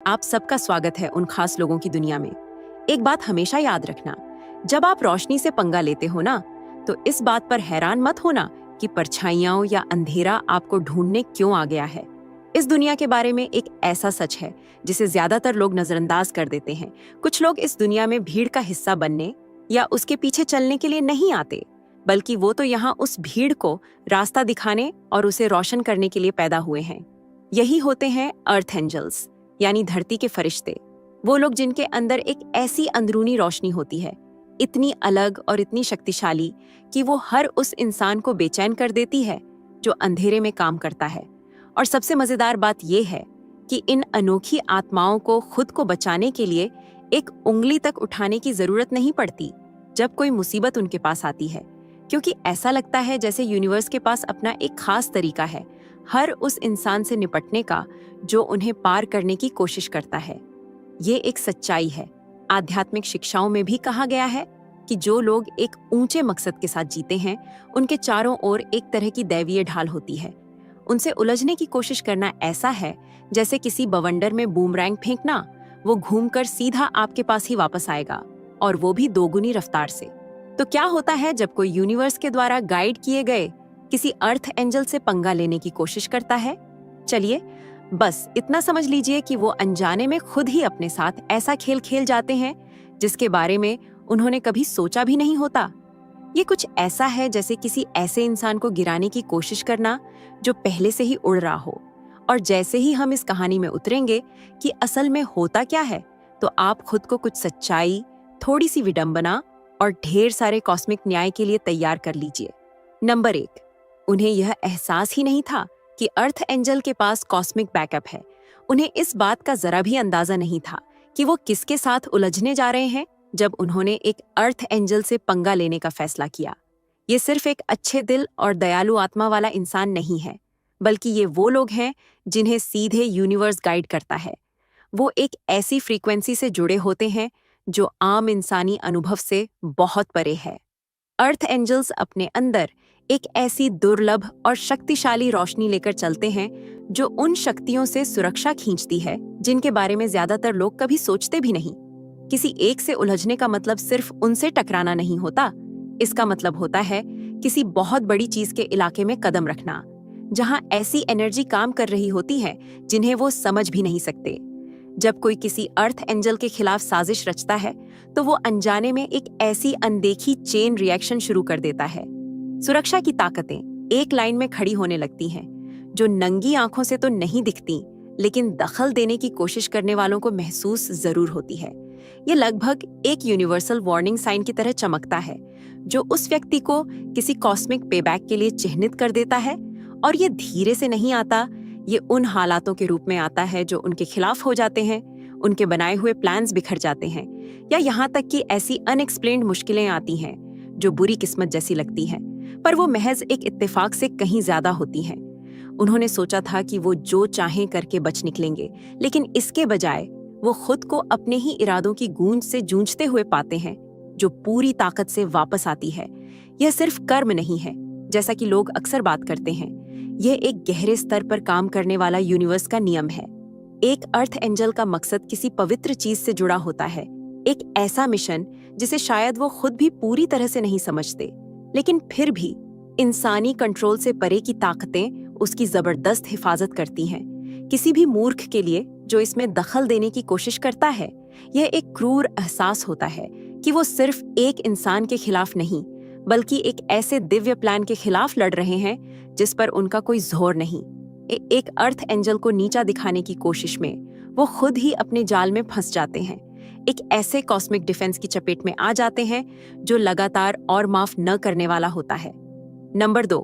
आप सबका स्वागत है उन खास लोगों की दुनिया में। एक बात हमेशा याद रखना, जब आप रोशनी से पंगा लेते हो ना, तो इस बात पर हैरान मत होना कि परछाइयां या अंधेरा आपको ढूंढने क्यों आ गया है। इस दुनिया के बारे में एक ऐसा सच है जिसे ज्यादातर लोग नजरअंदाज कर देते हैं। कुछ लोग इस दुनिया में भीड़ का हिस्सा बनने या उसके पीछे चलने के लिए नहीं आते, बल्कि वो तो यहाँ उस भीड़ को रास्ता दिखाने और उसे रोशन करने के लिए पैदा हुए हैं। यही होते हैं अर्थ एंजल्स, यानी धरती के फरिश्ते। वो लोग जिनके अंदर एक ऐसी अंदरूनी रोशनी होती है, इतनी अलग और इतनी शक्तिशाली कि वो हर उस इंसान को बेचैन कर देती है जो अंधेरे में काम करता है। और सबसे मजेदार बात यह है कि इन अनोखी आत्माओं को खुद को बचाने के लिए एक उंगली तक उठाने की जरूरत नहीं पड़ती जब कोई मुसीबत उनके पास आती है, क्योंकि ऐसा लगता है जैसे यूनिवर्स के पास अपना एक खास तरीका है हर उस इंसान से निपटने का जो उन्हें पार करने की कोशिश करता है। ये एक सच्चाई है। आध्यात्मिक शिक्षाओं में भी कहा गया है कि जो लोग एक ऊंचे मकसद के साथ जीते हैं, उनके चारों ओर एक तरह की दैवीय ढाल होती है। उनसे उलझने की कोशिश करना ऐसा है जैसे किसी बवंडर में बूमरैंग फेंकना। वो घूमकर सीधा आपके पास ही वापस आएगा, और वो भी दोगुनी रफ्तार से। तो क्या होता है जब कोई यूनिवर्स के द्वारा गाइड किए गए किसी अर्थ एंजल से पंगा लेने की कोशिश करता है? चलिए बस इतना समझ लीजिए कि वो अनजाने में खुद ही अपने साथ ऐसा खेल खेल जाते हैं जिसके बारे में उन्होंने कभी सोचा भी नहीं होता। ये कुछ ऐसा है जैसे किसी ऐसे इंसान को गिराने की कोशिश करना जो पहले से ही उड़ रहा हो। और जैसे ही हम इस कहानी में उतरेंगे कि असल में होता क्या है, तो आप खुद को कुछ सच्चाई, थोड़ी सी विडंबना और ढेर सारे कॉस्मिक न्याय के लिए तैयार कर लीजिए। नंबर 1, उन्हें यह एहसास ही नहीं था कि अर्थ एंजल के पास कॉस्मिक बैकअप है। उन्हें इस बात का जरा भी अंदाजा नहीं था कि वो किसके साथ उलझने जा रहे हैं जब उन्होंने एक अर्थ एंजल से पंगा लेने का फैसला किया। ये सिर्फ एक अच्छे दिल और दयालु आत्मा वाला इंसान नहीं है, बल्कि ये वो लोग हैं जिन्हें सीधे यूनिवर्स गाइड करता है। वो एक ऐसी फ्रीक्वेंसी से जुड़े होते हैं जो आम इंसानी अनुभव से बहुत परे है। अर्थ एंजल्स अपने अंदर एक ऐसी दुर्लभ और शक्तिशाली रोशनी लेकर चलते हैं जो उन शक्तियों से सुरक्षा खींचती है जिनके बारे में ज्यादातर लोग कभी सोचते भी नहीं। किसी एक से उलझने का मतलब सिर्फ उनसे टकराना नहीं होता। इसका मतलब होता है किसी बहुत बड़ी चीज के इलाके में कदम रखना, जहां ऐसी एनर्जी काम कर रही होती है जिन्हें वो समझ भी नहीं सकते। जब कोई किसी अर्थ एंजल के खिलाफ साजिश रचता है, तो वो अनजाने में एक ऐसी अनदेखी चेन रिएक्शन शुरू कर देता है। सुरक्षा की ताकतें एक लाइन में खड़ी होने लगती हैं, जो नंगी आंखों से तो नहीं दिखती, लेकिन दखल देने की कोशिश करने वालों को महसूस जरूर होती है। ये लगभग एक यूनिवर्सल वार्निंग साइन की तरह चमकता है, जो उस व्यक्ति को किसी कॉस्मिक पेबैक के लिए चिह्नित कर देता है। और ये धीरे से नहीं आता, ये उन हालातों के रूप में आता है जो उनके खिलाफ हो जाते हैं, उनके बनाए हुए प्लान्स बिखर जाते हैं, या यहाँ तक कि ऐसी अनएक्सप्लेन्ड मुश्किलें आती हैं जो बुरी किस्मत जैसी लगती हैं, पर वो महज एक इत्तेफाक से कहीं ज्यादा होती हैं। उन्होंने सोचा था कि वो जो चाहें करके बच निकलेंगे, लेकिन इसके बजाय वो खुद को अपने ही इरादों की गूंज से जूझते हुए पाते हैं, जो पूरी ताकत से वापस आती है। यह सिर्फ कर्म नहीं है, जैसा कि लोग अक्सर बात करते हैं। यह एक गहरे स्तर पर काम करने वाला यूनिवर्स का नियम है। एक अर्थ एंजल का मकसद किसी पवित्र चीज से जुड़ा होता है, एक ऐसा मिशन जिसे शायद वो खुद भी पूरी तरह से नहीं समझते, लेकिन फिर भी इंसानी कंट्रोल से परे की ताकतें उसकी जबरदस्त हिफाजत करती हैं। किसी भी मूर्ख के लिए जो इसमें दखल देने की कोशिश करता है, यह एक क्रूर एहसास होता है कि वो सिर्फ एक इंसान के खिलाफ नहीं, बल्कि एक ऐसे दिव्य प्लान के खिलाफ लड़ रहे हैं जिस पर उनका कोई जोर नहीं। एक अर्थ एंजल को नीचा दिखाने की कोशिश में वो खुद ही अपने जाल में फंस जाते हैं, एक ऐसे कॉस्मिक डिफेंस की चपेट में आ जाते हैं जो लगातार और माफ न करने वाला होता है। नंबर 2,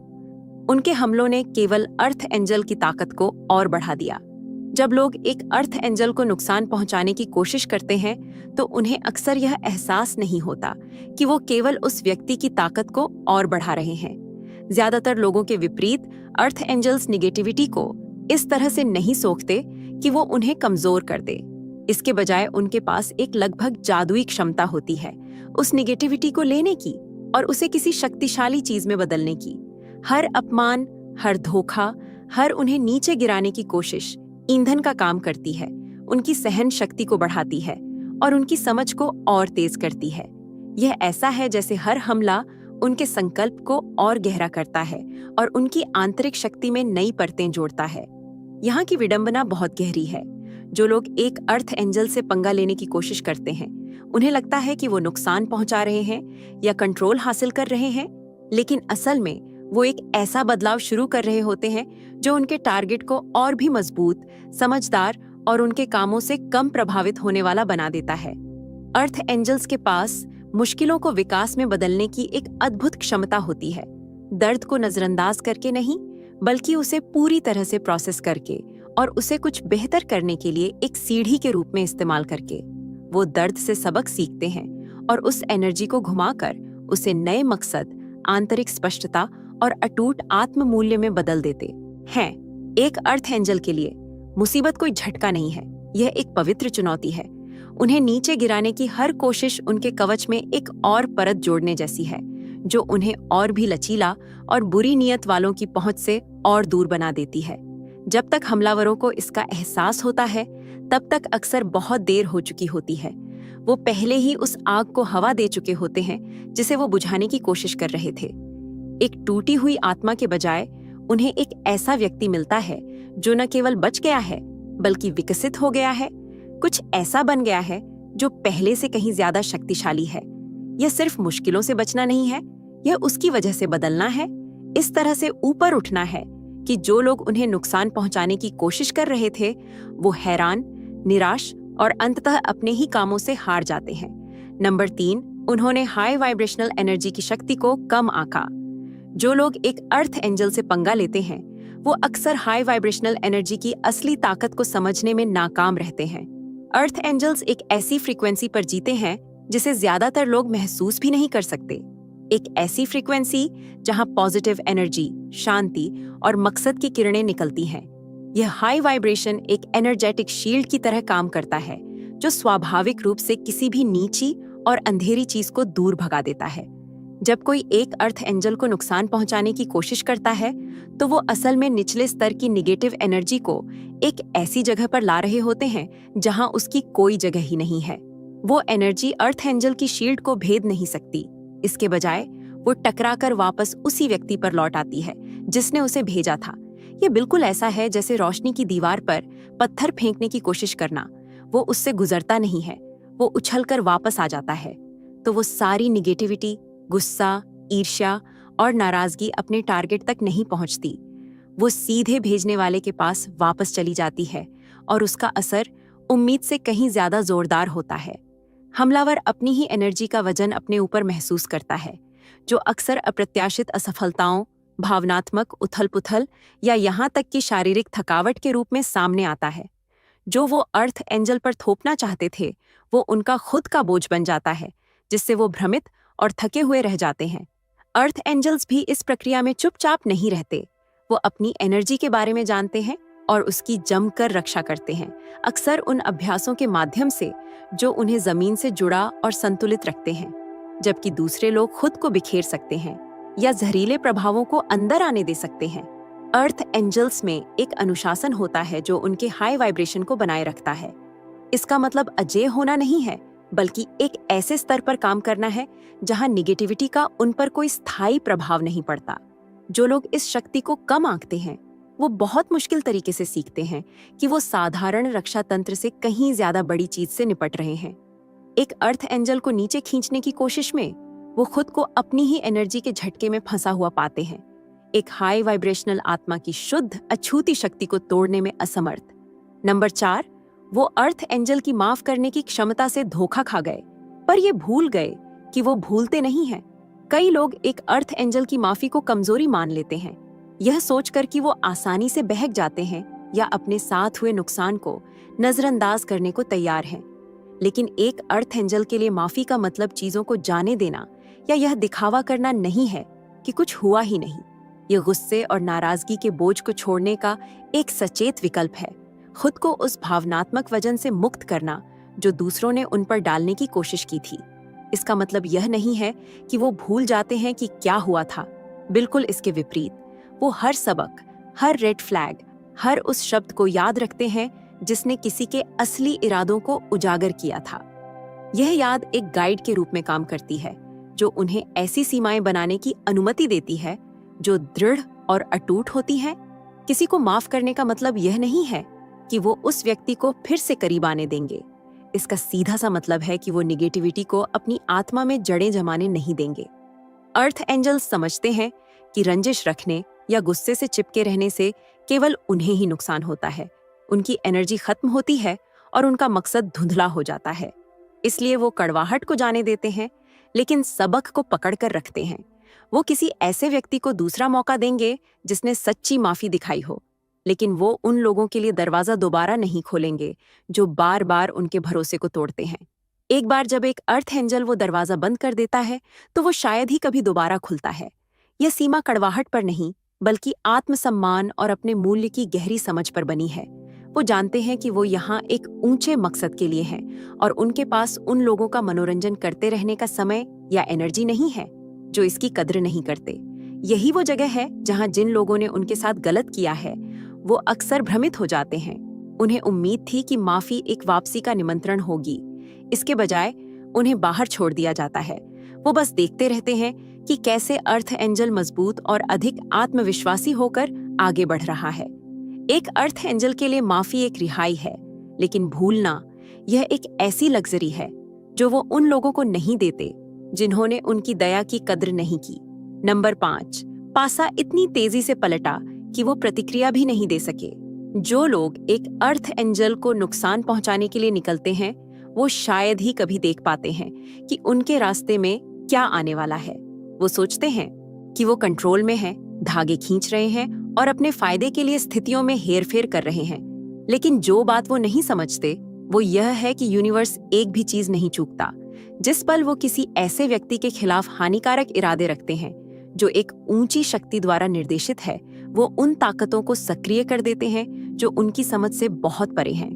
उनके हमलों ने केवल अर्थ एंजल की ताकत को और बढ़ा दिया। जब लोग एक अर्थ एंजल को नुकसान पहुंचाने की कोशिश करते हैं, तो उन्हें अक्सर यह एहसास नहीं होता कि वो केवल उस व्यक्ति की ताकत को और बढ़ा रहे हैं। ज्यादातर लोगों के विपरीत अर्थ एंजल्स निगेटिविटी को इस तरह से नहीं सोखते कि वो उन्हें कमजोर कर दे। इसके बजाय उनके पास एक लगभग जादुई क्षमता होती है उस निगेटिविटी को लेने की और उसे किसी शक्तिशाली चीज में बदलने की। हर अपमान, हर धोखा, हर उन्हें नीचे गिराने की कोशिश ईंधन का काम करती है। उनकी सहन शक्ति को बढ़ाती है और उनकी समझ को और तेज करती है। यह ऐसा है जैसे हर हमला उनके संकल्प को और गहरा करता है और उनकी आंतरिक शक्ति में नई परतें जोड़ता है। यहाँ की विडंबना बहुत गहरी है। जो लोग एक अर्थ एंजल से पंगा लेने की कोशिश करते हैं, उन्हें लगता है कि वो नुकसान पहुंचा रहे हैं या कंट्रोल हासिल कर रहे हैं, लेकिन असल में वो एक ऐसा बदलाव शुरू कर रहे होते हैं जो उनके टारगेट को और भी मजबूत, समझदार और उनके कामों से कम प्रभावित होने वाला बना देता है। अर्थ एंजल्स के पास मुश्किलों को विकास में बदलने की एक अद्भुत क्षमता होती है। दर्द को नजरअंदाज करके नहीं, बल्कि उसे पूरी तरह से प्रोसेस करके और उसे कुछ बेहतर करने के लिए एक सीढ़ी के रूप में इस्तेमाल करके वो दर्द से सबक सीखते हैं और उस एनर्जी को घुमाकर उसे नए मकसद, आंतरिक स्पष्टता और अटूट आत्म मूल्य में बदल देते हैं। एक अर्थ एंजल के लिए मुसीबत कोई झटका नहीं है, यह एक पवित्र चुनौती है। उन्हें नीचे गिराने की हर कोशिश उनके कवच में एक और परत जोड़ने जैसी है, जो उन्हें और भी लचीला और बुरी नीयत वालों की पहुंच से और दूर बना देती है। जब तक हमलावरों को इसका एहसास होता है, तब तक अक्सर बहुत देर हो चुकी होती है। वो पहले ही उस आग को हवा दे चुके होते हैं जिसे वो बुझाने की कोशिश कर रहे थे। एक टूटी हुई आत्मा के बजाय उन्हें एक ऐसा व्यक्ति मिलता है जो न केवल बच गया है, बल्कि विकसित हो गया है, कुछ ऐसा बन गया है जो पहले से कहीं ज्यादा शक्तिशाली है। यह सिर्फ मुश्किलों से बचना नहीं है, यह उसकी वजह से बदलना है, इस तरह से ऊपर उठना है कि जो लोग उन्हें नुकसान पहुंचाने की कोशिश कर रहे थे, वो हैरान, निराश और अंततः अपने ही कामों से हार जाते हैं। नंबर 3, उन्होंने हाई वाइब्रेशनल एनर्जी की शक्ति को कम आंका। जो लोग एक अर्थ एंजल से पंगा लेते हैं, वो अक्सर हाई वाइब्रेशनल एनर्जी की असली ताकत को समझने में नाकाम रहते हैं। अर्थ एंजल्स एक ऐसी फ्रीक्वेंसी पर जीते हैं जिसे ज्यादातर लोग महसूस भी नहीं कर सकते। एक ऐसी फ्रीक्वेंसी जहां पॉजिटिव एनर्जी, शांति और मकसद की किरणें निकलती हैं। यह हाई वाइब्रेशन एक एनर्जेटिक शील्ड की तरह काम करता है, जो स्वाभाविक रूप से किसी भी नीची और अंधेरी चीज को दूर भगा देता है। जब कोई एक अर्थ एंजल को नुकसान पहुंचाने की कोशिश करता है, तो वो असल में निचले स्तर की निगेटिव एनर्जी को एक ऐसी जगह पर ला रहे होते हैं जहां उसकी कोई जगह ही नहीं है। वो एनर्जी अर्थ एंजल की शील्ड को भेद नहीं सकती। इसके बजाय वो टकराकर वापस उसी व्यक्ति पर लौट आती है जिसने उसे भेजा था। ये बिल्कुल ऐसा है जैसे रोशनी की दीवार पर पत्थर फेंकने की कोशिश करना। वो उससे गुजरता नहीं है, वो उछलकर वापस आ जाता है। तो वो सारी निगेटिविटी, गुस्सा, ईर्ष्या और नाराजगी अपने टारगेट तक नहीं पहुंचती। वो सीधे भेजने वाले के पास वापस चली जाती है और उसका असर उम्मीद से कहीं ज्यादा जोरदार होता है। हमलावर अपनी ही एनर्जी का वजन अपने ऊपर महसूस करता है, जो अक्सर अप्रत्याशित असफलताओं, भावनात्मक उथल-पुथल या यहाँ तक कि शारीरिक थकावट के रूप में सामने आता है। जो वो अर्थ एंजल पर थोपना चाहते थे, वो उनका खुद का बोझ बन जाता है, जिससे वो भ्रमित और थके हुए रह जाते हैं। अर्थ एंजल्स भी इस प्रक्रिया में चुपचाप नहीं रहते। वो अपनी एनर्जी के बारे में जानते हैं और उसकी जमकर रक्षा करते हैं, अक्सर उन अभ्यासों के माध्यम से जो उन्हें जमीन से जुड़ा और संतुलित रखते हैं, जबकि दूसरे लोग खुद को बिखेर सकते हैं या जहरीले प्रभावों को अंदर आने दे सकते हैं। अर्थ एंजल्स में एक अनुशासन होता है जो उनके हाई वाइब्रेशन को बनाए रखता है। इसका मतलब अजेय होना नहीं है, बल्कि एक ऐसे स्तर पर काम करना है जहां निगेटिविटी का उन पर कोई स्थायी प्रभाव नहीं पड़ता। जो लोग इस शक्ति को कम आंकते हैं, वो बहुत मुश्किल तरीके से सीखते हैं कि वो साधारण रक्षा तंत्र से कहीं ज्यादा बड़ी चीज से निपट रहे हैं। एक अर्थ एंजल को नीचे खींचने की कोशिश में वो खुद को अपनी ही एनर्जी के झटके में फंसा हुआ पाते हैं, एक हाई वाइब्रेशनल आत्मा की शुद्ध अछूती शक्ति को तोड़ने में असमर्थ। नंबर 4, वो अर्थ एंजल की माफ करने की क्षमता से धोखा खा गए, पर ये भूल गए कि वो भूलते नहीं हैं। कई लोग एक अर्थ एंजल की माफी को कमजोरी मान लेते हैं, यह सोचकर कि वो आसानी से बहक जाते हैं या अपने साथ हुए नुकसान को नजरअंदाज करने को तैयार हैं। लेकिन एक अर्थ एंजल के लिए माफी का मतलब चीजों को जाने देना या यह दिखावा करना नहीं है कि कुछ हुआ ही नहीं। यह गुस्से और नाराजगी के बोझ को छोड़ने का एक सचेत विकल्प है, खुद को उस भावनात्मक वजन से मुक्त करना जो दूसरों ने उन पर डालने की कोशिश की थी। इसका मतलब यह नहीं है कि वो भूल जाते हैं कि क्या हुआ था, बिल्कुल इसके विपरीत। वो हर सबक, हर रेड फ्लैग, हर उस शब्द को याद रखते हैं जिसने किसी के असली इरादों को उजागर किया था। यह याद एक गाइड के रूप में काम करती है, जो उन्हें ऐसी सीमाएं बनाने की अनुमति देती है जो दृढ़ और अटूट होती हैं। किसी को माफ करने का मतलब यह नहीं है कि वो उस व्यक्ति को फिर से करीब आने देंगे। इसका सीधा सा मतलब है कि वो निगेटिविटी को अपनी आत्मा में जड़ें जमाने नहीं देंगे। अर्थ एंजल्स समझते हैं कि रंजिश रखने या गुस्से से चिपके रहने से केवल उन्हें ही नुकसान होता है। उनकी एनर्जी खत्म होती है और उनका मकसद धुंधला हो जाता है। इसलिए वो कड़वाहट को जाने देते हैं, लेकिन सबक को पकड़ कर रखते हैं। वो किसी ऐसे व्यक्ति को दूसरा मौका देंगे जिसने सच्ची माफी दिखाई हो, लेकिन वो उन लोगों के लिए दरवाजा दोबारा नहीं खोलेंगे जो बार बार उनके भरोसे को तोड़ते हैं। एक बार जब एक अर्थ एंजल वो दरवाजा बंद कर देता है तो वो शायद ही कभी दोबारा खुलता है। यह सीमा कड़वाहट पर नहीं, बल्कि आत्मसम्मान और अपने मूल्य की गहरी समझ पर बनी है। वो जानते हैं कि वो यहाँ एक ऊंचे मकसद के लिए हैं और उनके पास उन लोगों का मनोरंजन करते रहने का समय या एनर्जी नहीं है जो इसकी कद्र नहीं करते। यही वो जगह है जहाँ जिन लोगों ने उनके साथ गलत किया है वो अक्सर भ्रमित हो जाते हैं। उन्हें उम्मीद थी कि माफी एक वापसी का निमंत्रण होगी, इसके बजाय उन्हें बाहर छोड़ दिया जाता है। वो बस देखते रहते हैं कि कैसे अर्थ एंजल मजबूत और अधिक आत्मविश्वासी होकर आगे बढ़ रहा है। एक अर्थ एंजल के लिए माफी एक रिहाई है, लेकिन भूलना यह एक ऐसी लग्जरी है जो वो उन लोगों को नहीं देते जिन्होंने उनकी दया की कद्र नहीं की। नंबर 5, पासा इतनी तेजी से पलटा कि वो प्रतिक्रिया भी नहीं दे सके। जो लोग एक अर्थ एंजल को नुकसान पहुंचाने के लिए निकलते हैं वो शायद ही कभी देख पाते हैं कि उनके रास्ते में क्या आने वाला है। वो सोचते हैं कि वो कंट्रोल में हैं, धागे खींच रहे हैं और अपने फायदे के लिए स्थितियों में हेरफेर कर रहे हैं। लेकिन जो बात वो नहीं समझते वो यह है कि यूनिवर्स एक भी चीज नहीं चूकता। जिस पल वो किसी ऐसे व्यक्ति के खिलाफ हानिकारक इरादे रखते हैं जो एक ऊंची शक्ति द्वारा निर्देशित है, वो उन ताकतों को सक्रिय कर देते हैं जो उनकी समझ से बहुत परे हैं।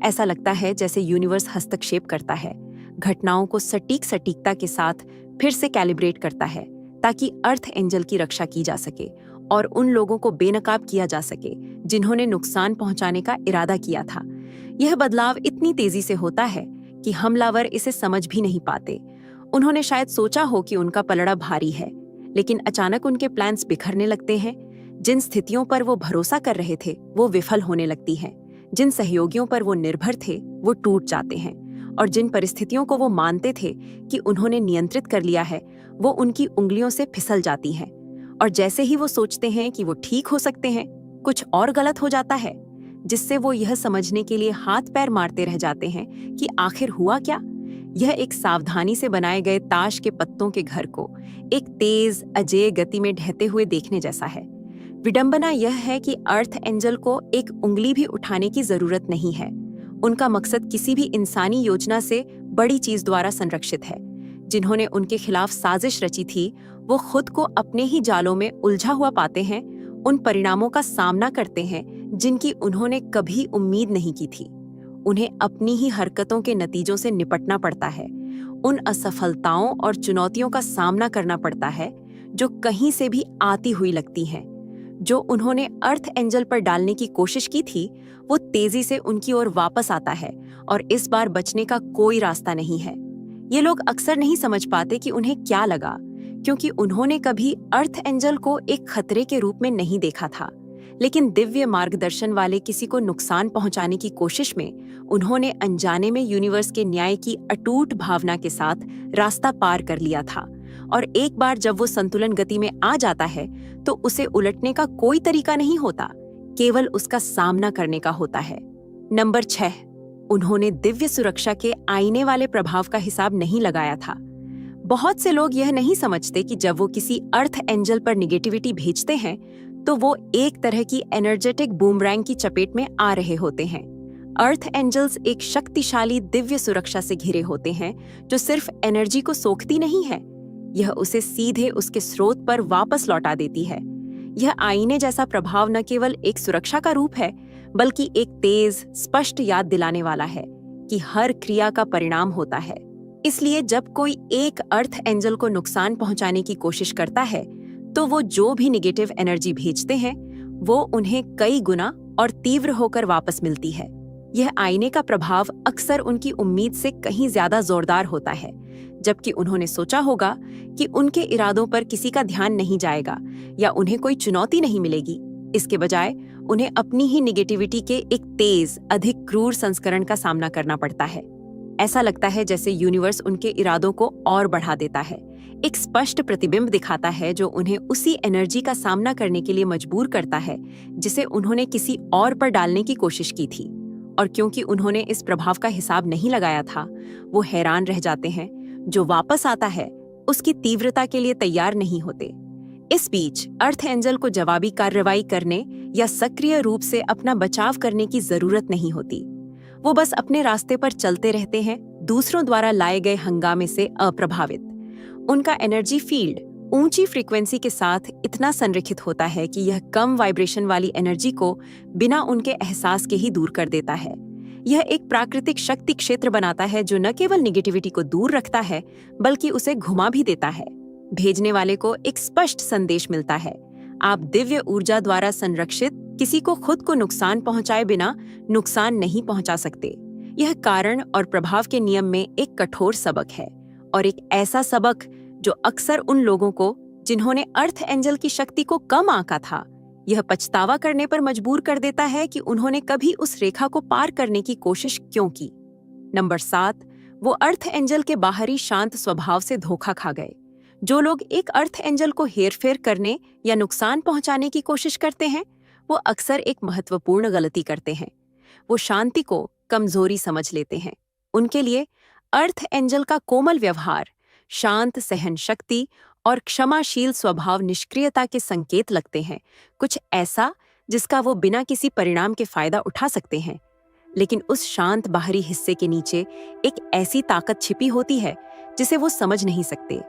ऐसा लगता है जैसे यूनिवर्स हस्तक्षेप करता है, घटनाओं को सटीकता के साथ फिर से कैलिब्रेट करता है ताकि अर्थ एंजल की रक्षा की जा सके और उन लोगों को बेनकाब किया जा सके जिन्होंने नुकसान पहुंचाने का इरादा किया था। यह बदलाव इतनी तेजी से होता है कि हमलावर इसे समझ भी नहीं पाते। उन्होंने शायद सोचा हो कि उनका पलड़ा भारी है, लेकिन अचानक उनके प्लान्स बिखरने लगते हैं। जिन स्थितियों पर वो भरोसा कर रहे थे वो विफल होने लगती हैं। जिन सहयोगियों पर वो निर्भर थे वो टूट जाते हैं और जिन परिस्थितियों को वो मानते थे कि उन्होंने नियंत्रित कर लिया है वो उनकी उंगलियों से फिसल जाती हैं। और जैसे ही वो सोचते हैं कि वो ठीक हो सकते हैं, कुछ और गलत हो जाता है, जिससे वो यह समझने के लिए हाथ पैर मारते रह जाते हैं कि आखिर हुआ क्या। यह एक सावधानी से बनाए गए ताश के पत्तों के घर को एक तेज अजेय गति में ढहते हुए देखने जैसा है। विडंबना यह है कि अर्थ एंजल को एक उंगली भी उठाने की जरूरत नहीं है। उनका मकसद किसी भी इंसानी योजना से बड़ी चीज द्वारा संरक्षित है। जिन्होंने उनके खिलाफ साजिश रची थी वो खुद को अपने ही जालों में उलझा हुआ पाते हैं, उन परिणामों का सामना करते हैं जिनकी उन्होंने कभी उम्मीद नहीं की थी। उन्हें अपनी ही हरकतों के नतीजों से निपटना पड़ता है। उन असफलताओं और चुनौतियों का सामना करना पड़ता है जो कहीं से भी आती हुई लगती हैं। जो उन्होंने अर्थ एंजल पर डालने की कोशिश की थी वो तेजी से उनकी ओर वापस आता है और इस बार बचने का कोई रास्ता नहीं है। ये लोग अक्सर नहीं समझ पाते कि उन्हें क्या लगा, क्योंकि उन्होंने कभी अर्थ एंजल को एक खतरे के रूप में नहीं देखा था। लेकिन दिव्य मार्गदर्शन वाले किसी को नुकसान पहुंचाने की कोशिश में उन्होंने अनजाने में यूनिवर्स के न्याय की अटूट भावना के साथ रास्ता पार कर लिया था। और एक बार जब वो संतुलन गति में आ जाता है तो उसे उलटने का कोई तरीका नहीं होता, केवल उसका सामना करने का होता है। नंबर 6, उन्होंने दिव्य सुरक्षा के आईने वाले प्रभाव का हिसाब नहीं लगाया था। बहुत से लोग यह नहीं समझते कि जब वो किसी अर्थ एंजल पर निगेटिविटी भेजते हैं तो वो एक तरह की एनर्जेटिक बूमरैंग की चपेट में आ रहे होते हैं। अर्थ एंजल्स एक शक्तिशाली दिव्य सुरक्षा से घिरे होते हैं जो सिर्फ एनर्जी को सोखती नहीं है, यह उसे सीधे उसके स्रोत पर वापस लौटा देती है। यह आईने जैसा प्रभाव न केवल एक सुरक्षा का रूप है, बल्कि एक तेज, स्पष्ट याद दिलाने वाला है कि हर क्रिया का परिणाम होता है। इसलिए जब कोई एक अर्थ एंजल को नुकसान पहुंचाने की कोशिश करता है तो वो जो भी निगेटिव एनर्जी भेजते हैं वो उन्हें कई गुना और तीव्र होकर वापस मिलती है। यह आईने का प्रभाव अक्सर उनकी उम्मीद से कहीं ज्यादा जोरदार होता है, जबकि उन्होंने सोचा होगा कि उनके इरादों पर किसी का ध्यान नहीं जाएगा या उन्हें कोई चुनौती नहीं मिलेगी। इसके बजाय उन्हें अपनी ही निगेटिविटी के एक तेज, अधिक क्रूर संस्करण का सामना करना पड़ता है। ऐसा लगता है जैसे यूनिवर्स उनके इरादों को और बढ़ा देता है, एक स्पष्ट प्रतिबिंब दिखाता है जो उन्हें उसी एनर्जी का सामना करने के लिए मजबूर करता है जिसे उन्होंने किसी और पर डालने की कोशिश की थी। और क्योंकि उन्होंने इस प्रभाव का हिसाब नहीं लगाया था, वो हैरान रह जाते हैं। जो वापस आता है उसकी तीव्रता के लिए तैयार नहीं होते। इस बीच अर्थ एंजल को जवाबी कार्रवाई करने या सक्रिय रूप से अपना बचाव करने की जरूरत नहीं होती। वो बस अपने रास्ते पर चलते रहते हैं, दूसरों द्वारा लाए गए हंगामे से अप्रभावित। उनका एनर्जी फील्ड ऊंची फ्रीक्वेंसी के साथ इतना संरेखित होता है कि यह कम वाइब्रेशन वाली एनर्जी को बिना उनके एहसास के ही दूर कर देता है। यह एक प्राकृतिक शक्ति क्षेत्र बनाता है जो न केवल निगेटिविटी को दूर रखता है बल्कि उसे घुमा भी देता है। भेजने वाले को एक स्पष्ट संदेश मिलता है, आप दिव्य ऊर्जा द्वारा संरक्षित किसी को खुद को नुकसान पहुंचाए बिना नुकसान नहीं पहुंचा सकते। यह कारण और प्रभाव के नियम में एक कठोर सबक है, और एक ऐसा सबक जो अक्सर उन लोगों को जिन्होंने अर्थ एंजल की शक्ति को कम आंका था, यह पछतावा करने पर मजबूर कर देता है कि उन्होंने कभी उस रेखा को पार करने की कोशिश क्यों की। नंबर 7, वो अर्थ एंजल के बाहरी शांत स्वभाव से धोखा खा गए। जो लोग एक अर्थ एंजल को हेरफेर करने या नुकसान पहुंचाने की कोशिश करते हैं, वो अक्सर एक महत्वपूर्ण गलती करते हैं। वो शांति को कमजोरी समझ लेते हैं। उनके लिए अर्थ एंजल का कोमल व्यवहार, शांत सहन शक्ति और क्षमाशील स्वभाव निष्क्रियता के संकेत लगते हैं, कुछ ऐसा जिसका वो बिना किसी परिणाम के फायदा उठा सकते हैं। लेकिन उस शांत बाहरी हिस्से के नीचे एक ऐसी ताकत छिपी होती है जिसे वो समझ नहीं सकते।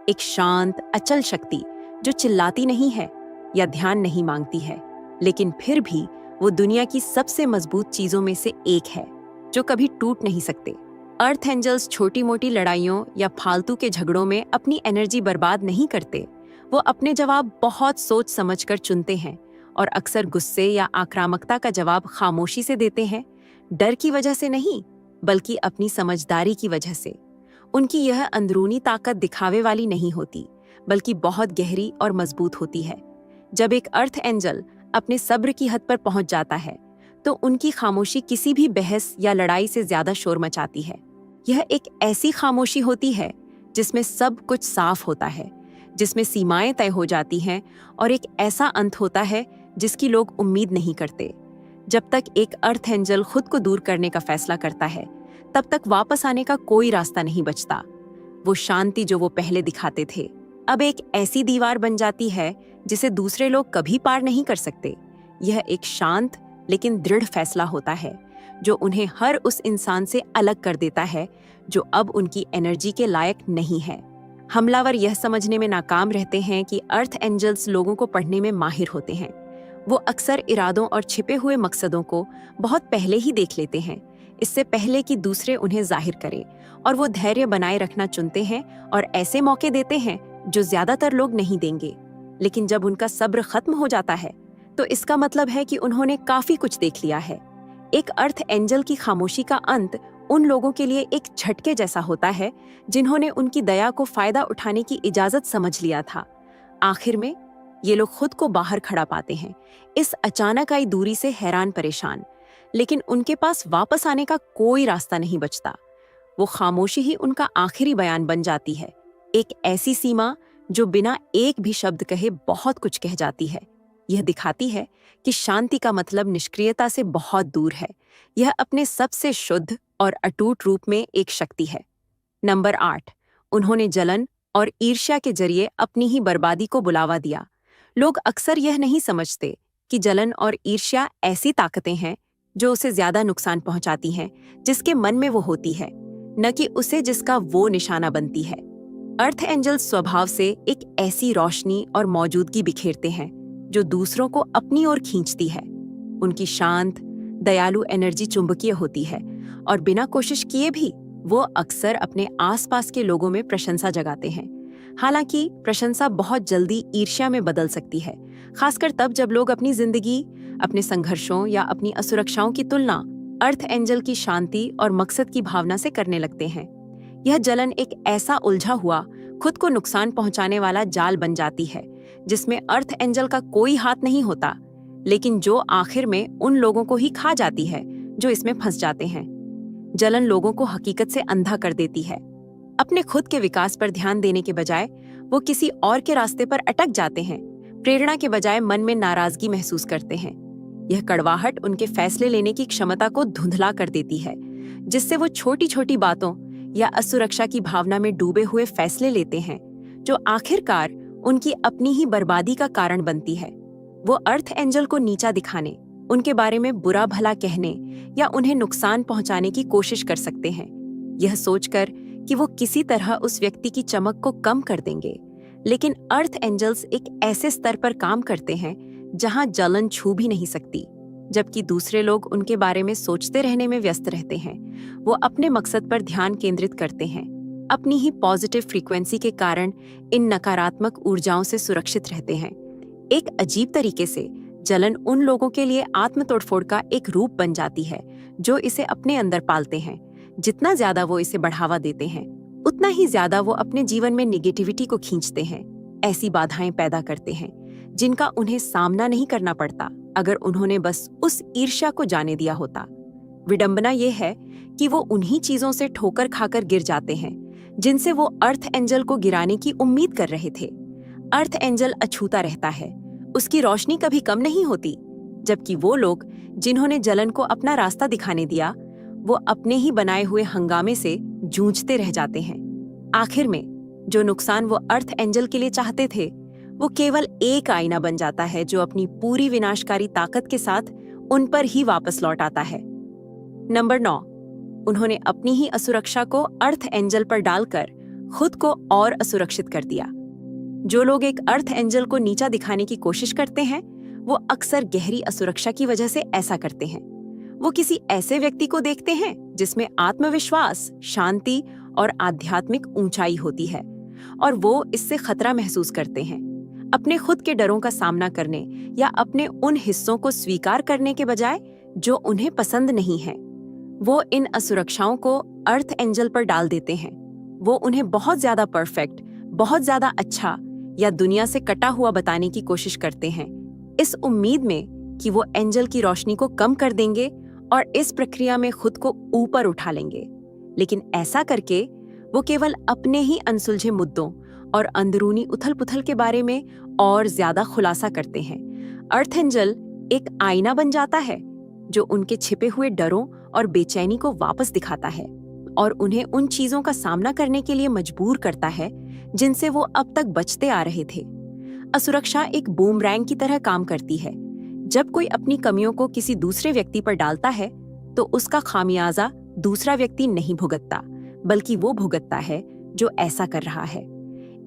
एक शांत अचल शक्ति जो चिल्लाती नहीं है या ध्यान नहीं मांगती है, लेकिन फिर भी वो दुनिया की सबसे मजबूत चीजों में से एक है जो कभी टूट नहीं सकते। अर्थ एंजल्स छोटी मोटी लड़ाइयों या फालतू के झगड़ों में अपनी एनर्जी बर्बाद नहीं करते। वो अपने जवाब बहुत सोच समझकर चुनते हैं और अक्सर गुस्से या आक्रामकता का जवाब खामोशी से देते हैं, डर की वजह से नहीं बल्कि अपनी समझदारी की वजह से। उनकी यह अंदरूनी ताकत दिखावे वाली नहीं होती बल्कि बहुत गहरी और मजबूत होती है। जब एक अर्थ एंजल अपने सब्र की हद पर पहुंच जाता है तो उनकी खामोशी किसी भी बहस या लड़ाई से ज्यादा शोर मचाती है। यह एक ऐसी खामोशी होती है जिसमें सब कुछ साफ होता है, जिसमें सीमाएं तय हो जाती हैं और एक ऐसा अंत होता है जिसकी लोग उम्मीद नहीं करते। जब तक एक अर्थ एंजल खुद को दूर करने का फैसला करता है, तब तक वापस आने का कोई रास्ता नहीं बचता। वो शांति जो वो पहले दिखाते थे अब एक ऐसी दीवार बन जाती है जिसे दूसरे लोग कभी पार नहीं कर सकते। यह एक शांत लेकिन दृढ़ फैसला होता है जो उन्हें हर उस इंसान से अलग कर देता है जो अब उनकी एनर्जी के लायक नहीं है। हमलावर यह समझने में नाकाम रहते हैं कि अर्थ एंजल्स लोगों को पढ़ने में माहिर होते हैं। वो अक्सर इरादों और छिपे हुए मकसदों को बहुत पहले ही देख लेते हैं, इससे पहले कि दूसरे उन्हें जाहिर करें, और वो धैर्य बनाए रखना चुनते हैं और ऐसे मौके देते हैं जो ज्यादातर लोग नहीं देंगे। लेकिन जब उनका सब्र खत्म हो जाता है तो इसका मतलब है कि उन्होंने काफी कुछ देख लिया है। एक अर्थ एंजल की खामोशी का अंत उन लोगों के लिए एक झटके जैसा होता है जिन्होंने उनकी दया को फायदा उठाने की इजाजत समझ लिया था। आखिर में ये लोग खुद को बाहर खड़ा पाते हैं, इस अचानक आई दूरी से हैरान परेशान, लेकिन उनके पास वापस आने का कोई रास्ता नहीं बचता। वो खामोशी ही उनका आखिरी बयान बन जाती है, एक ऐसी सीमा जो बिना एक भी शब्द कहे बहुत कुछ कह जाती है। यह दिखाती है कि शांति का मतलब निष्क्रियता से बहुत दूर है। यह अपने सबसे शुद्ध और अटूट रूप में एक शक्ति है। नंबर 8, उन्होंने जलन और ईर्ष्या के जरिए अपनी ही बर्बादी को बुलावा दिया। लोग अक्सर यह नहीं समझते कि जलन और ईर्ष्या ऐसी ताकतें हैं जो उसे ज्यादा नुकसान पहुंचाती हैं जिसके मन में वो होती है, न कि उसे जिसका वो निशाना बनती है। अर्थ एंजल स्वभाव से एक ऐसी रोशनी और मौजूदगी बिखेरते हैं जो दूसरों को अपनी ओर खींचती है। उनकी शांत, दयालु एनर्जी चुंबकीय होती है और बिना कोशिश किए भी वो अक्सर अपने आसपास के लोगों में प्रशंसा जगाते हैं। हालांकि प्रशंसा बहुत जल्दी ईर्ष्या में बदल सकती है, खासकर तब जब लोग अपनी जिंदगी, अपने संघर्षों या अपनी असुरक्षाओं की तुलना अर्थ एंजल की शांति और मकसद की भावना से करने लगते हैं। यह जलन एक ऐसा उलझा हुआ, खुद को नुकसान पहुंचाने वाला जाल बन जाती है जिसमें अर्थ एंजल का कोई हाथ नहीं होता, लेकिन जो आखिर में उन लोगों को ही खा जाती है जो इसमें फंस जाते हैं। जलन लोगों को हकीकत से अंधा कर देती है। अपने खुद के विकास पर ध्यान देने के बजाय वो किसी और के रास्ते पर अटक जाते हैं। प्रेरणा के बजाय मन में नाराजगी महसूस करते हैं। यह कड़वाहट उनके फैसले लेने की क्षमता को धुंधला कर देती है, जिससे वो छोटी छोटी बातों या असुरक्षा की भावना में डूबे हुए फैसले लेते हैं, जो आखिरकार उनकी अपनी ही बर्बादी का कारण बनती है। वो अर्थ एंजल को नीचा दिखाने, उनके बारे में बुरा भला कहने या उन्हें नुकसान पहुंचाने की कोशिश कर सकते हैं, यह सोचकर कि वो किसी तरह उस व्यक्ति की चमक को कम कर देंगे। लेकिन अर्थ एंजल्स एक ऐसे स्तर पर काम करते हैं जहां जलन छू भी नहीं सकती, जबकि दूसरे लोग उनके बारे में सोचते रहने में व्यस्त रहते हैं। वो अपने मकसद पर ध्यान केंद्रित करते हैं। अपनी ही पॉजिटिव फ्रीक्वेंसी के कारण इन नकारात्मक ऊर्जाओं से सुरक्षित रहते हैं। एक अजीब तरीके से जलन उन लोगों के लिए आत्म तोड़फोड़ का एक रूप बन जाती है जो इसे अपने अंदर पालते हैं। जितना ज्यादा वो इसे बढ़ावा देते हैं, उतना ही ज्यादा वो अपने जीवन में निगेटिविटी को खींचते हैं। ऐसी बाधाएं पैदा करते हैं जिनका उन्हें सामना नहीं करना पड़ता अगर उन्होंने बस उस ईर्ष्या को जाने दिया होता। विडंबना ये है कि वो उन्हीं चीजों से ठोकर खाकर गिर जाते हैं जिनसे वो अर्थ एंजल को गिराने की उम्मीद कर रहे थे। अर्थ एंजल अछूता रहता है, उसकी रोशनी कभी कम नहीं होती, जबकि वो लोग जिन्होंने जलन को अपना रास्ता दिखाने दिया, वो अपने ही बनाए हुए हंगामे से जूझते रह जाते हैं। आखिर में जो नुकसान वो अर्थ एंजल के लिए चाहते थे, वो केवल एक आईना बन जाता है जो अपनी पूरी विनाशकारी ताकत के साथ उन पर ही वापस लौट आता है। नंबर 9, उन्होंने अपनी ही असुरक्षा को अर्थ एंजल पर डालकर खुद को और असुरक्षित कर दिया। जो लोग एक अर्थ एंजल को नीचा दिखाने की कोशिश करते हैं, वो अक्सर गहरी असुरक्षा की वजह से ऐसा करते हैं। वो किसी ऐसे व्यक्ति को देखते हैं जिसमें आत्मविश्वास, शांति और आध्यात्मिक ऊंचाई होती है, और वो इससे खतरा महसूस करते हैं। अपने खुद के डरों का सामना करने या अपने उन हिस्सों को स्वीकार करने के बजाय जो उन्हें पसंद नहीं है, वो इन असुरक्षाओं को अर्थ एंजल पर डाल देते हैं। वो उन्हें बहुत ज्यादा परफेक्ट, बहुत ज्यादा अच्छा या दुनिया से कटा हुआ बताने की कोशिश करते हैं, इस उम्मीद में कि वो एंजल की रोशनी को कम कर देंगे और इस प्रक्रिया में खुद को ऊपर उठा लेंगे। लेकिन ऐसा करके वो केवल अपने ही अनसुलझे मुद्दों और अंदरूनी उथल-पुथल के बारे में और ज्यादा खुलासा करते हैं। अर्थ एंजल एक आईना बन जाता है जो उनके छिपे हुए डरों और बेचैनी को वापस दिखाता है और उन्हें उन चीजों का सामना करने के लिए मजबूर करता है जिनसे वो अब तक बचते आ रहे थे। असुरक्षा एक बूमरैंग की तरह काम करती है। जब कोई अपनी कमियों को किसी दूसरे व्यक्ति पर डालता है, तो उसका खामियाजा दूसरा व्यक्ति नहीं भुगतता, बल्कि वो भुगतता है जो ऐसा कर रहा है।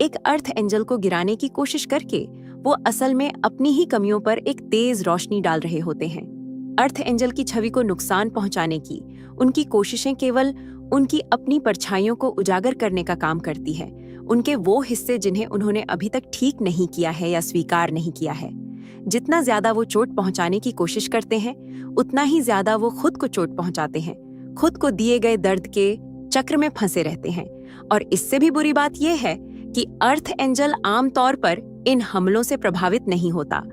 एक अर्थ एंजल को गिराने की कोशिश करके वो असल में अपनी ही कमियों पर एक तेज रोशनी डाल रहे होते हैं। अर्थ एंजल की छवि को नुकसान पहुंचाने की उनकी कोशिशें केवल उनकी अपनी परछाइयों को उजागर करने का काम करती है, उनके वो हिस्से जिन्हें उन्होंने अभी तक ठीक नहीं किया है या स्वीकार नहीं किया है। जितना ज्यादा वो चोट पहुंचाने की कोशिश करते हैं, उतना ही ज्यादा वो खुद को चोट पहुंचाते हैं, खुद को दिए गए दर्द के चक्र में फंसे रहते हैं। और इससे भी बुरी बात यह है कि अर्थ एंजल आमतौर पर इन हमलों से प्रभावित नहीं होता।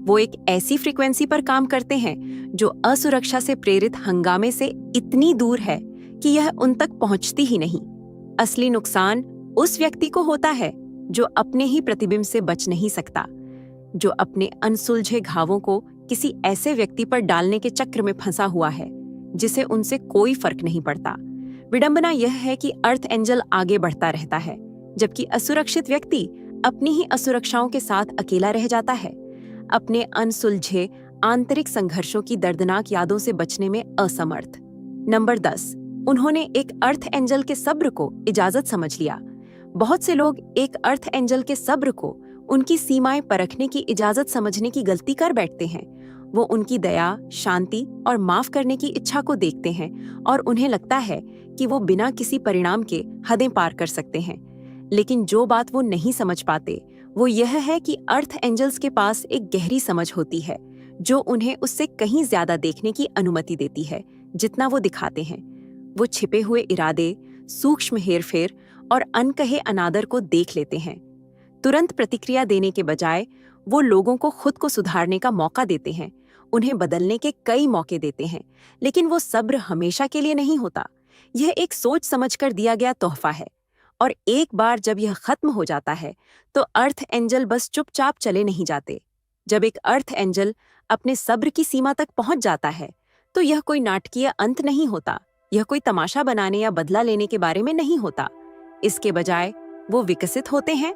वो एक ऐसी फ्रीक्वेंसी पर काम करते हैं जो असुरक्षा से प्रेरित हंगामे से इतनी दूर है कि यह उन तक पहुंचती ही नहीं। असली नुकसान उस व्यक्ति को होता है जो अपने ही प्रतिबिंब से बच नहीं सकता, जो अपने अनसुलझे घावों को किसी ऐसे व्यक्ति पर डालने के चक्र में फंसा हुआ है जिसे उनसे कोई फर्क नहीं पड़ता। विडंबना यह है कि अर्थ एंजल आगे बढ़ता रहता है, जबकि असुरक्षित व्यक्ति अपनी ही असुरक्षाओं के साथ अकेला रह जाता है, अपने अनसुलझे आंतरिक संघर्षों की दर्दनाक यादों से बचने में असमर्थ। नंबर 10, उन्होंने एक अर्थ एंजल के सब्र को इजाजत समझ लिया। बहुत से लोग एक अर्थ एंजल के सब्र को उनकी सीमाएं परखने की इजाजत समझने की गलती कर बैठते हैं। वो उनकी दया, शांति और माफ करने की इच्छा को देखते हैं और उन्हें लगता है कि वो बिना किसी परिणाम के हदें पार कर सकते हैं। लेकिन जो बात वो नहीं समझ पाते वो यह है कि अर्थ एंजल्स के पास एक गहरी समझ होती है जो उन्हें उससे कहीं ज्यादा देखने की अनुमति देती है जितना वो दिखाते हैं। वो छिपे हुए इरादे, सूक्ष्म हेरफेर और अनकहे अनादर को देख लेते हैं। तुरंत प्रतिक्रिया देने के बजाय वो लोगों को खुद को सुधारने का मौका देते हैं, उन्हें बदलने के कई मौके देते हैं। लेकिन वो सब्र हमेशा के लिए नहीं होता। यह एक सोच समझकर दिया गया तोहफा है, और एक बार जब यह खत्म हो जाता है तो अर्थ एंजल बस चुपचाप चले नहीं जाते। जब एक अर्थ एंजल अपने सब्र की सीमा तक पहुंच जाता है तो यह कोई नाटकीय अंत नहीं होता। यह कोई तमाशा बनाने या बदला लेने के बारे में नहीं होता। इसके बजाय वो विकसित होते हैं,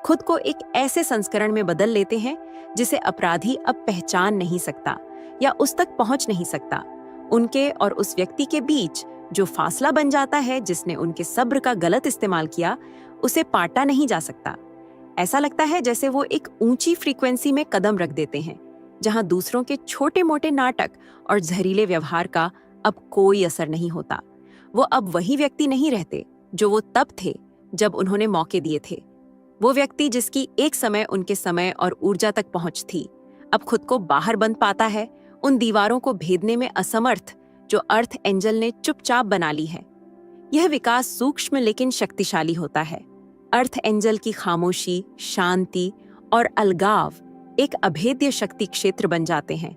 खुद को एक ऐसे संस्करण में बदल लेते हैं जिसे अपराधी अब पहचान नहीं सकता या उस तक पहुंच नहीं सकता। उनके और उस व्यक्ति के बीच जो फासला बन जाता है जिसने उनके सब्र का गलत इस्तेमाल किया, उसे पाटा नहीं जा सकता। ऐसा लगता है जैसे वो एक ऊंची फ्रीक्वेंसी में कदम रख देते हैं, जहां दूसरों के छोटे मोटे नाटक और जहरीले व्यवहार का अब कोई असर नहीं होता। वो अब वही व्यक्ति नहीं रहते जो वो तब थे जब उन्होंने मौके दिए थे। वो व्यक्ति जिसकी एक समय उनके समय और ऊर्जा तक पहुंच थी, अब खुद को बाहर बंद पाता है, उन दीवारों को भेदने में असमर्थ जो अर्थ एंजल ने चुपचाप बना ली है। यह विकास सूक्ष्म लेकिन शक्तिशाली होता है। अर्थ एंजल की खामोशी, शांति और अलगाव एक अभेद्य शक्ति क्षेत्र बन जाते हैं।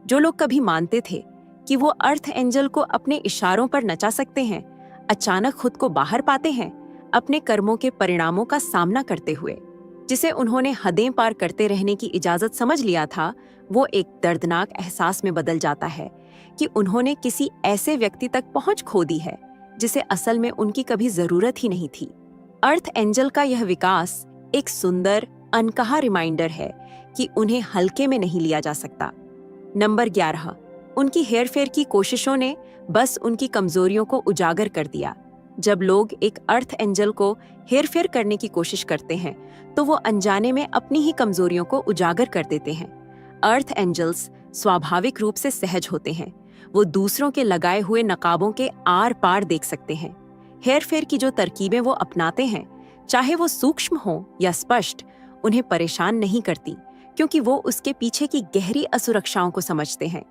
जो लोग कभी मानते थे कि वो अर्थ एंजल को अपने इशारों पर नचा सकते हैं, अचानक खुद को बाहर पाते हैं, अपने कर्मों के परिणामों का सामना करते हुए। जिसे उन्होंने हदें पार करते रहने की इजाजत समझ लिया था, वो एक दर्दनाक एहसास में बदल जाता है कि उन्होंने किसी ऐसे व्यक्ति तक पहुंच खो दी है जिसे असल में उनकी कभी जरूरत ही नहीं थी। अर्थ एंजल का यह विकास एक सुंदर, अनकहा रिमाइंडर है कि उन्हें हल्के में नहीं लिया जा सकता। नंबर 11, उनकी हेरफेर की कोशिशों ने बस उनकी कमजोरियों को उजागर कर दिया। जब लोग एक अर्थ एंजल को हेरफेर करने की कोशिश करते हैं तो वो अनजाने में अपनी ही कमजोरियों को उजागर कर देते हैं। अर्थ एंजल्स स्वाभाविक रूप से सहज होते हैं। वो दूसरों के लगाए हुए नकाबों के आर पार देख सकते हैं। हेरफेर की जो तरकीबें वो अपनाते हैं, चाहे वो सूक्ष्म हो या स्पष्ट, उन्हें परेशान नहीं करती, क्योंकि वो उसके पीछे की गहरी असुरक्षाओं को समझते हैं।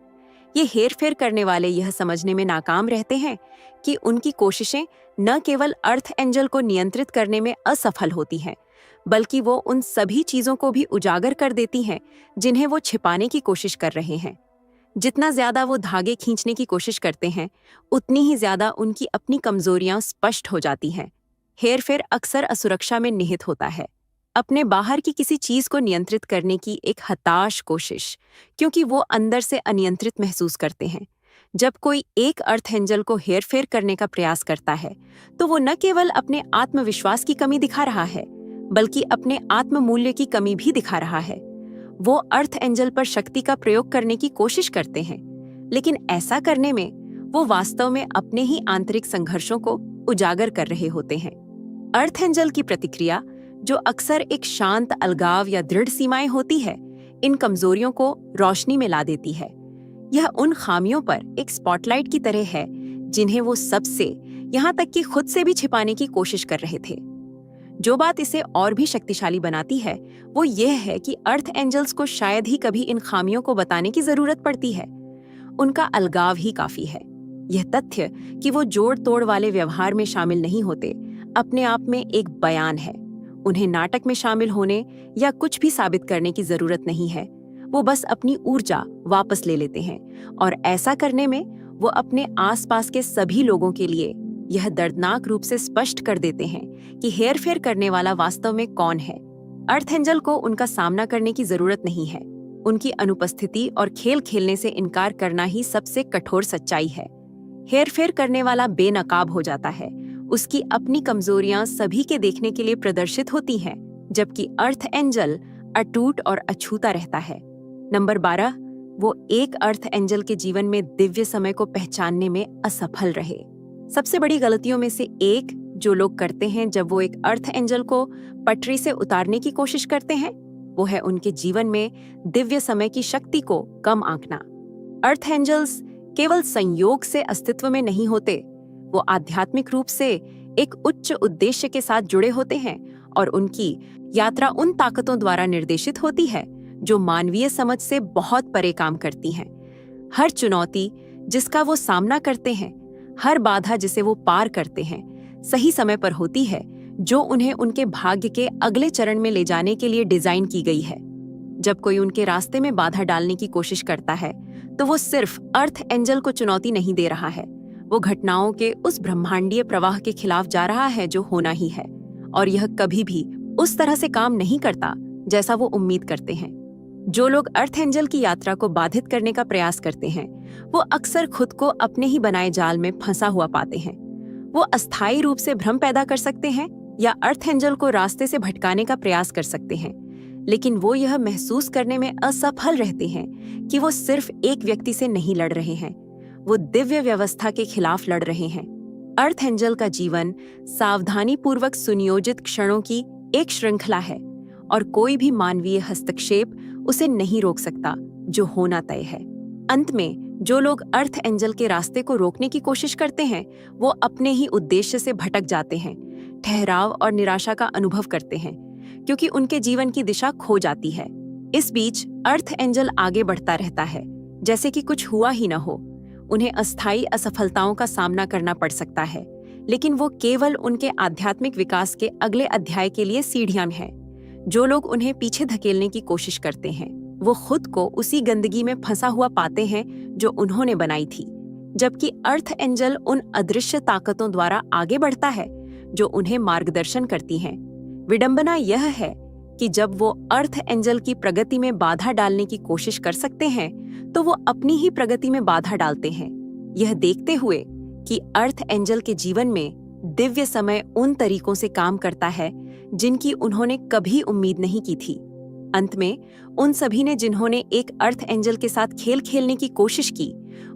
ये हेरफेर करने वाले यह समझने में नाकाम रहते हैं कि उनकी कोशिशें न केवल अर्थ एंजल को नियंत्रित करने में असफल होती हैं, बल्कि वो उन सभी चीजों को भी उजागर कर देती हैं जिन्हें वो छिपाने की कोशिश कर रहे हैं। जितना ज्यादा वो धागे खींचने की कोशिश करते हैं, उतनी ही ज्यादा उनकी अपनी कमजोरियां स्पष्ट हो जाती हैं। हेरफेर अक्सर असुरक्षा में निहित होता है, अपने बाहर की किसी चीज को नियंत्रित करने की एक हताश कोशिश, क्योंकि वो अंदर से अनियंत्रित महसूस करते हैं। जब कोई एक अर्थ एंजल को हेरफेर करने का प्रयास करता है तो वो न केवल अपने आत्मविश्वास की कमी दिखा रहा है, बल्कि अपने आत्ममूल्य की कमी भी दिखा रहा है। वो अर्थ एंजल पर शक्ति का प्रयोग करने की कोशिश करते हैं, लेकिन ऐसा करने में वो वास्तव में अपने ही आंतरिक संघर्षों को उजागर कर रहे होते हैं। अर्थ एंजल की प्रतिक्रिया, जो अक्सर एक शांत अलगाव या दृढ़ सीमाएं होती है, इन कमजोरियों को रोशनी में ला देती है। यह उन खामियों पर एक स्पॉटलाइट की तरह है जिन्हें वो सबसे, यहाँ तक कि खुद से भी छिपाने की कोशिश कर रहे थे। जो बात इसे और भी शक्तिशाली बनाती है वो यह है कि अर्थ एंजल्स को शायद ही कभी इन खामियों को बताने की जरूरत पड़ती है। उनका अलगाव ही काफी है। यह तथ्य कि वो जोड़ तोड़ वाले व्यवहार में शामिल नहीं होते, अपने आप में एक बयान है। उन्हें नाटक में शामिल होने या कुछ भी साबित करने की जरूरत नहीं है। वो बस अपनी ऊर्जा वापस ले लेते हैं, और ऐसा करने में वो अपने आसपास के सभी लोगों के लिए यह दर्दनाक रूप से स्पष्ट कर देते हैं कि हेरफेर करने वाला वास्तव में कौन है। अर्थ एंजल को उनका सामना करने की जरूरत नहीं है। उनकी अनुपस्थिति और खेल खेलने से इनकार करना ही सबसे कठोर सच्चाई है। हेरफेर करने वाला बेनकाब हो जाता है, उसकी अपनी कमजोरियां सभी के देखने के लिए प्रदर्शित होती हैं, जबकि अर्थ एंजल अटूट और अछूता रहता है। नंबर 12, वो एक अर्थ एंजल के जीवन में दिव्य समय को पहचानने में असफल रहे। सबसे बड़ी गलतियों में से एक जो लोग करते हैं जब वो एक अर्थ एंजल को पटरी से उतारने की कोशिश करते हैं, वो है उनके जीवन में दिव्य समय की शक्ति को कम आंकना। अर्थ एंजल्स केवल संयोग से अस्तित्व में नहीं होते, वो आध्यात्मिक रूप से एक उच्च उद्देश्य के साथ जुड़े होते हैं, और उनकी यात्रा उन ताकतों द्वारा निर्देशित होती है जो मानवीय समझ से बहुत परे काम करती हैं। हर चुनौती जिसका वो सामना करते हैं, हर बाधा जिसे वो पार करते हैं, सही समय पर होती है, जो उन्हें उनके भाग्य के अगले चरण में ले जाने के लिए डिजाइन की गई है। जब कोई उनके रास्ते में बाधा डालने की कोशिश करता है, तो वो सिर्फ अर्थ एंजल को चुनौती नहीं दे रहा है, वो घटनाओं के उस ब्रह्मांडीय प्रवाह के खिलाफ जा रहा है जो होना ही है, और यह कभी भी उस तरह से काम नहीं करता जैसा वो उम्मीद करते हैं। जो लोग अर्थ एंजल की यात्रा को बाधित करने का प्रयास करते हैं, वो अक्सर खुद को अपने ही बनाए जाल में फंसा हुआ पाते हैं। वो अस्थायी रूप से भ्रम पैदा कर सकते हैं या अर्थ एंजल को रास्ते से भटकाने का प्रयास कर सकते हैं, लेकिन वो यह महसूस करने में असफल रहते हैं कि वो सिर्फ एक व्यक्ति से नहीं लड़ रहे हैं, वो दिव्य व्यवस्था के खिलाफ लड़ रहे हैं। अर्थ एंजल का जीवन सावधानीपूर्वक सुनियोजित क्षणों की एक श्रृंखला है, और कोई भी मानवीय हस्तक्षेप उसे नहीं रोक सकता जो होना तय है। अंत में जो लोग अर्थ एंजल के रास्ते को रोकने की कोशिश करते हैं, वो अपने ही उद्देश्य से भटक जाते हैं, ठहराव और निराशा का अनुभव करते हैं, क्योंकि उनके जीवन की दिशा खो जाती है। इस बीच अर्थ एंजल आगे बढ़ता रहता है, जैसे कि कुछ हुआ ही न हो। उन्हें अस्थायी असफलताओं का सामना करना पड़ सकता है, लेकिन वो केवल उनके आध्यात्मिक विकास के अगले अध्याय के लिए सीढ़ियां हैं। जो लोग उन्हें पीछे धकेलने की कोशिश करते हैं, वो खुद को उसी गंदगी में फंसा हुआ पाते हैं जो उन्होंने बनाई थी, जबकि अर्थ एंजल उन अदृश्य ताकतों द्वारा आगे बढ़ता है जो उन्हें मार्गदर्शन करती हैं। विडंबना यह है कि जब वो अर्थ एंजल की प्रगति में बाधा डालने की कोशिश कर सकते हैं, तो वो अपनी ही प्रगति में बाधा डालते हैं, यह देखते हुए कि अर्थ एंजल के जीवन में दिव्य समय उन तरीकों से काम करता है जिनकी उन्होंने कभी उम्मीद नहीं की थी। अंत में उन सभी ने जिन्होंने एक अर्थ एंजल के साथ खेल खेलने की कोशिश की,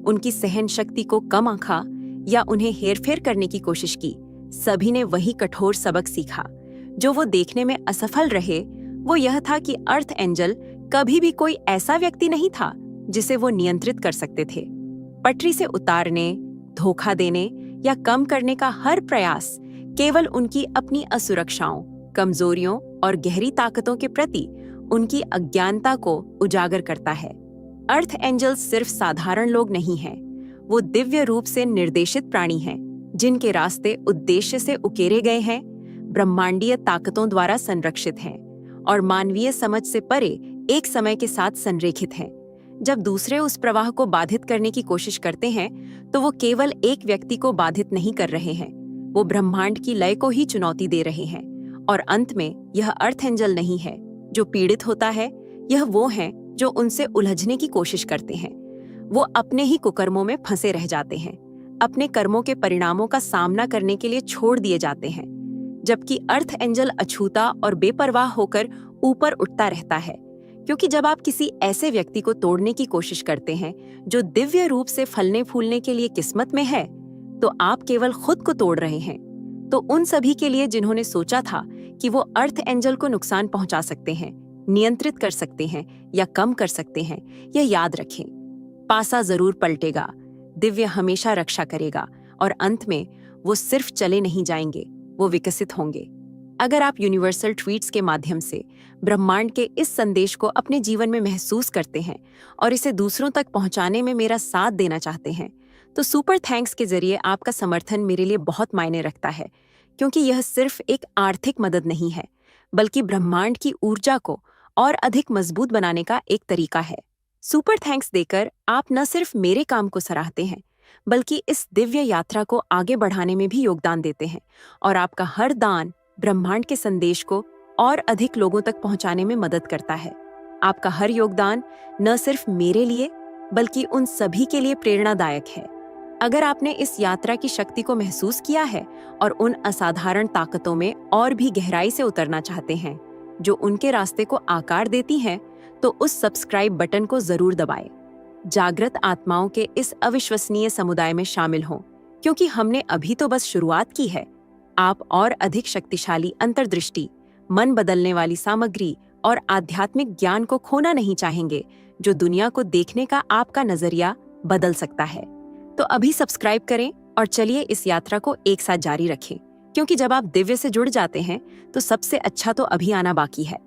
उनकी सहन शक्ति को कम आंका या उन्हें हेरफेर करने की कोशिश की, सभी ने वही कठोर सबक सीखा। जो वो देखने में असफल रहे, वो यह था कि अर्थ एंजल कभी भी कोई ऐसा व्यक्ति नहीं था जिसे वो नियंत्रित कर सकते थे। पटरी से उतारने, धोखा देने या कम करने का हर प्रयास केवल उनकी अपनी असुरक्षाओं, कमजोरियों और गहरी ताकतों के प्रति उनकी अज्ञानता को उजागर करता है। अर्थ एंजल सिर्फ साधारण लोग नहीं हैं, वो दिव्य रूप से निर्देशित प्राणी हैं, जिनके रास्ते उद्देश्य से उकेरे गए हैं, ब्रह्मांडीय ताकतों द्वारा संरक्षित हैं और मानवीय समझ से परे एक समय के साथ संरेखित हैं। जब दूसरे उस प्रवाह को बाधित करने की कोशिश करते हैं, तो वो केवल एक व्यक्ति को बाधित नहीं कर रहे हैं, वो ब्रह्मांड की लय को ही चुनौती दे रहे हैं। और अंत में यह अर्थ एंजल नहीं है जो पीड़ित होता है, यह वो है जो उनसे उलझने की कोशिश करते हैं। वो अपने ही कुकर्मों में फंसे रह जाते हैं, अपने कर्मों के परिणामों का सामना करने के लिए छोड़ दिए जाते हैं, जबकि अर्थ एंजल अछूता और बेपरवाह होकर ऊपर उठता रहता है। क्योंकि जब आप किसी ऐसे व्यक्ति को तोड़ने की कोशिश करते हैं जो दिव्य रूप से फलने फूलने के लिए किस्मत में है, तो आप केवल खुद को तोड़ रहे हैं। तो उन सभी के लिए जिन्होंने सोचा था कि वो अर्थ एंजल को नुकसान पहुंचा सकते हैं, नियंत्रित कर सकते हैं या कम कर सकते हैं, यह याद रखें, पासा जरूर पलटेगा, दिव्य हमेशा रक्षा करेगा और अंत में वो सिर्फ चले नहीं जाएंगे, वो विकसित होंगे। अगर आप यूनिवर्सल ट्वीट्स के माध्यम से ब्रह्मांड के इस संदेश को अपने जीवन में महसूस करते हैं और इसे दूसरों तक पहुंचाने में मेरा साथ देना चाहते हैं, तो सुपर थैंक्स के जरिए आपका समर्थन मेरे लिए बहुत मायने रखता है, क्योंकि यह सिर्फ एक आर्थिक मदद नहीं है, बल्कि ब्रह्मांड की ऊर्जा को और अधिक मजबूत बनाने का एक तरीका है। सुपर थैंक्स देकर आप न सिर्फ मेरे काम को सराहते हैं, बल्कि इस दिव्य यात्रा को आगे बढ़ाने में भी योगदान देते हैं, और आपका हर दान ब्रह्मांड के संदेश को और अधिक लोगों तक पहुंचाने में मदद करता है। आपका हर योगदान न सिर्फ मेरे लिए बल्कि उन सभी के लिए प्रेरणादायक है। अगर आपने इस यात्रा की शक्ति को महसूस किया है और उन असाधारण ताकतों में और भी गहराई से उतरना चाहते हैं जो उनके रास्ते को आकार देती हैं, तो उस सब्सक्राइब बटन को जरूर दबाएं। जागृत आत्माओं के इस अविश्वसनीय समुदाय में शामिल हों, क्योंकि हमने अभी तो बस शुरुआत की है। आप और अधिक शक्तिशाली अंतर्दृष्टि, मन बदलने वाली सामग्री और आध्यात्मिक ज्ञान को खोना नहीं चाहेंगे, जो दुनिया को देखने का आपका नजरिया बदल सकता है। तो अभी सब्सक्राइब करें और चलिए इस यात्रा को एक साथ जारी रखें, क्योंकि जब आप दिव्य से जुड़ जाते हैं तो सबसे अच्छा तो अभी आना बाकी है।